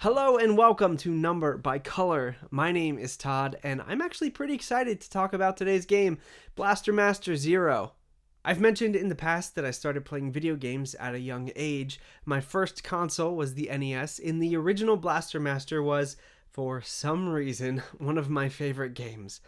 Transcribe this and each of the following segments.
Hello and welcome to Number by Color. My name is Todd, and I'm actually pretty excited to talk about today's game, Blaster Master Zero. I've mentioned in the past that I started playing video games at a young age. My first console was the NES, and the original Blaster Master was, for some reason, one of my favorite games.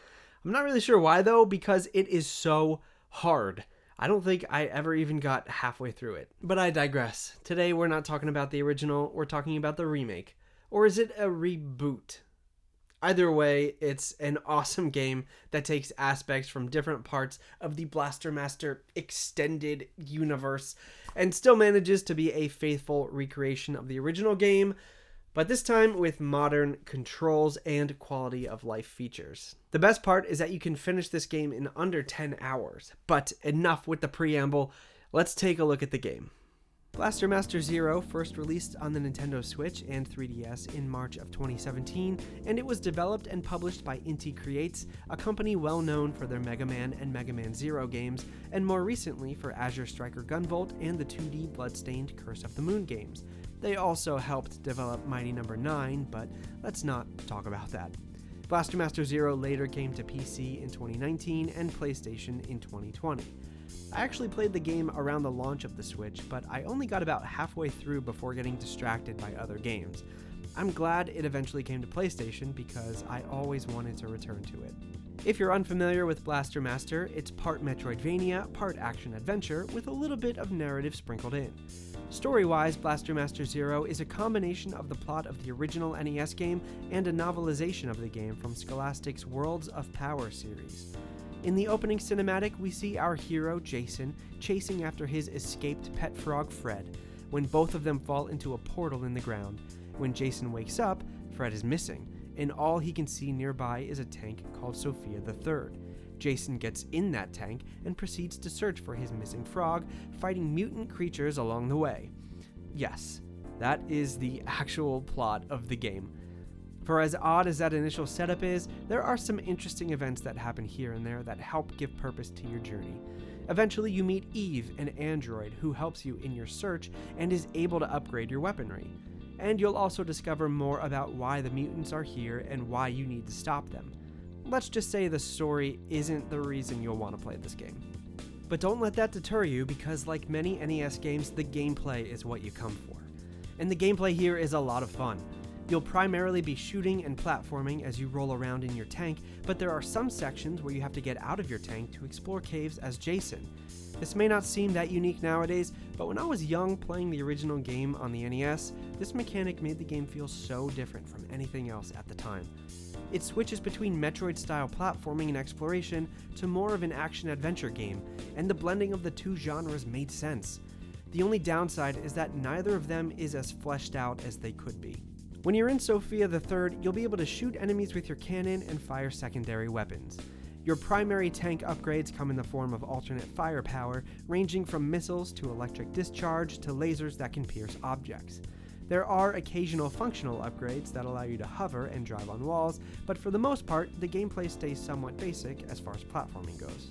I'm not really sure why though, because it is so hard. I don't think I ever even got halfway through it. But I digress. Today we're not talking about the original, we're talking about the remake. Or is it a reboot? Either way, it's an awesome game that takes aspects from different parts of the Blaster Master extended universe and still manages to be a faithful recreation of the original game, but this time with modern controls and quality of life features. The best part is that you can finish this game in under 10 hours, but enough with the preamble, let's take a look at the game. Blaster Master Zero first released on the Nintendo Switch and 3DS in March of 2017, and it was developed and published by Inti Creates, a company well known for their Mega Man and Mega Man Zero games, and more recently for Azure Striker Gunvolt and the 2D Bloodstained Curse of the Moon games. They also helped develop Mighty No. 9, but let's not talk about that. Blaster Master Zero later came to PC in 2019 and PlayStation in 2020. I actually played the game around the launch of the Switch, but I only got about halfway through before getting distracted by other games. I'm glad it eventually came to PlayStation because I always wanted to return to it. If you're unfamiliar with Blaster Master, it's part Metroidvania, part action-adventure, with a little bit of narrative sprinkled in. Story-wise, Blaster Master Zero is a combination of the plot of the original NES game and a novelization of the game from Scholastic's Worlds of Power series. In the opening cinematic, we see our hero, Jason, chasing after his escaped pet frog, Fred, when both of them fall into a portal in the ground. When Jason wakes up, Fred is missing, and all he can see nearby is a tank called Sophia the Third. Jason gets in that tank and proceeds to search for his missing frog, fighting mutant creatures along the way. Yes, that is the actual plot of the game. For as odd as that initial setup is, there are some interesting events that happen here and there that help give purpose to your journey. Eventually you meet Eve, an android who helps you in your search and is able to upgrade your weaponry. And you'll also discover more about why the mutants are here and why you need to stop them. Let's just say the story isn't the reason you'll want to play this game. But don't let that deter you, because like many NES games, the gameplay is what you come for. And the gameplay here is a lot of fun. You'll primarily be shooting and platforming as you roll around in your tank, but there are some sections where you have to get out of your tank to explore caves as Jason. This may not seem that unique nowadays, but when I was young playing the original game on the NES, this mechanic made the game feel so different from anything else at the time. It switches between Metroid-style platforming and exploration to more of an action-adventure game, and the blending of the two genres made sense. The only downside is that neither of them is as fleshed out as they could be. When you're in Sophia the Third, you'll be able to shoot enemies with your cannon and fire secondary weapons. Your primary tank upgrades come in the form of alternate firepower, ranging from missiles to electric discharge to lasers that can pierce objects. There are occasional functional upgrades that allow you to hover and drive on walls, but for the most part, the gameplay stays somewhat basic as far as platforming goes.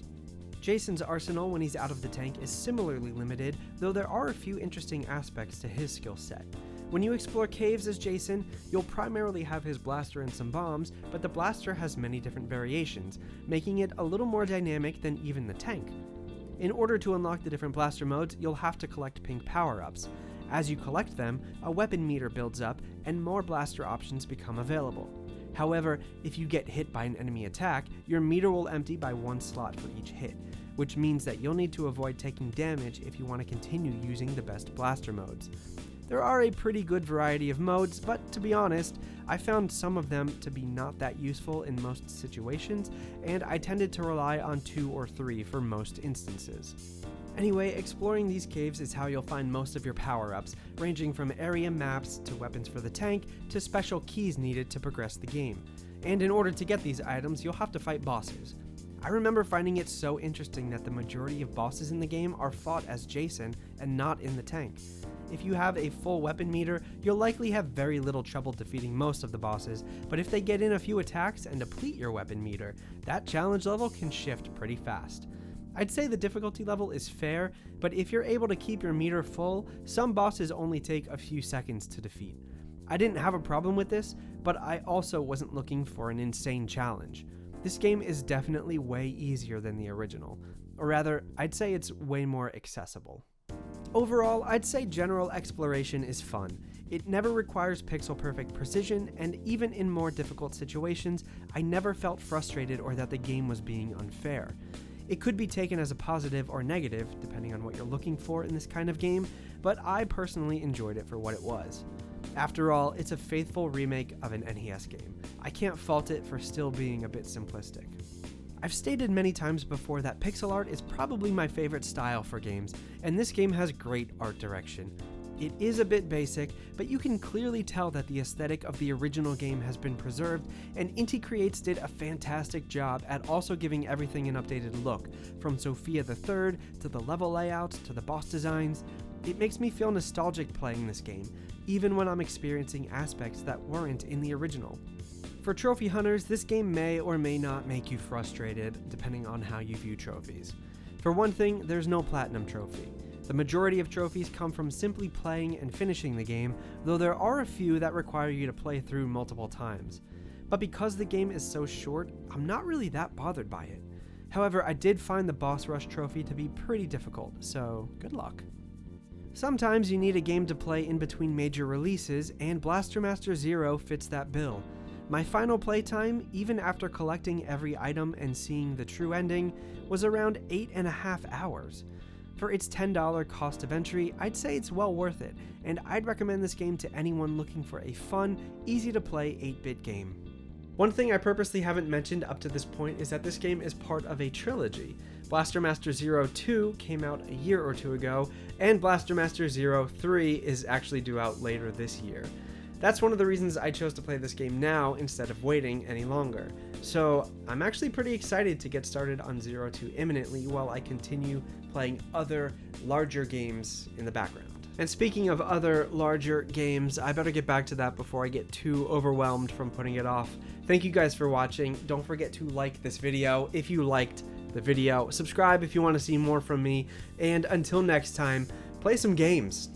Jason's arsenal when he's out of the tank is similarly limited, though there are a few interesting aspects to his skill set. When you explore caves as Jason, you'll primarily have his blaster and some bombs, but the blaster has many different variations, making it a little more dynamic than even the tank. In order to unlock the different blaster modes, you'll have to collect pink power-ups. As you collect them, a weapon meter builds up, and more blaster options become available. However, if you get hit by an enemy attack, your meter will empty by one slot for each hit, which means that you'll need to avoid taking damage if you want to continue using the best blaster modes. There are a pretty good variety of modes, but to be honest, I found some of them to be not that useful in most situations, and I tended to rely on 2 or 3 for most instances. Anyway, exploring these caves is how you'll find most of your power-ups, ranging from area maps to weapons for the tank to special keys needed to progress the game. And in order to get these items, you'll have to fight bosses. I remember finding it so interesting that the majority of bosses in the game are fought as Jason and not in the tank. If you have a full weapon meter, you'll likely have very little trouble defeating most of the bosses, but if they get in a few attacks and deplete your weapon meter, that challenge level can shift pretty fast. I'd say the difficulty level is fair, but if you're able to keep your meter full, some bosses only take a few seconds to defeat. I didn't have a problem with this, but I also wasn't looking for an insane challenge. This game is definitely way easier than the original, or rather, I'd say it's way more accessible. Overall, I'd say general exploration is fun. It never requires pixel-perfect precision, and even in more difficult situations, I never felt frustrated or that the game was being unfair. It could be taken as a positive or negative, depending on what you're looking for in this kind of game, but I personally enjoyed it for what it was. After all, it's a faithful remake of an NES game. I can't fault it for still being a bit simplistic. I've stated many times before that pixel art is probably my favorite style for games, and this game has great art direction. It is a bit basic, but you can clearly tell that the aesthetic of the original game has been preserved, and Inti Creates did a fantastic job at also giving everything an updated look, from Sophia the Third to the level layouts to the boss designs. It makes me feel nostalgic playing this game, even when I'm experiencing aspects that weren't in the original. For trophy hunters, this game may or may not make you frustrated, depending on how you view trophies. For one thing, there's no platinum trophy. The majority of trophies come from simply playing and finishing the game, though there are a few that require you to play through multiple times. But because the game is so short, I'm not really that bothered by it. However, I did find the boss rush trophy to be pretty difficult, so good luck. Sometimes you need a game to play in between major releases, and Blaster Master Zero fits that bill. My final playtime, even after collecting every item and seeing the true ending, was around 8.5 hours. For its $10 cost of entry, I'd say it's well worth it, and I'd recommend this game to anyone looking for a fun, easy-to-play 8-bit game. One thing I purposely haven't mentioned up to this point is that this game is part of a trilogy. Blaster Master Zero 2 came out a year or two ago, and Blaster Master Zero 3 is actually due out later this year. That's one of the reasons I chose to play this game now instead of waiting any longer. So I'm actually pretty excited to get started on Zero 2 imminently while I continue playing other larger games in the background. And speaking of other larger games, I better get back to that before I get too overwhelmed from putting it off. Thank you guys for watching. Don't forget to like this video if you liked the video. Subscribe if you want to see more from me. And until next time, play some games.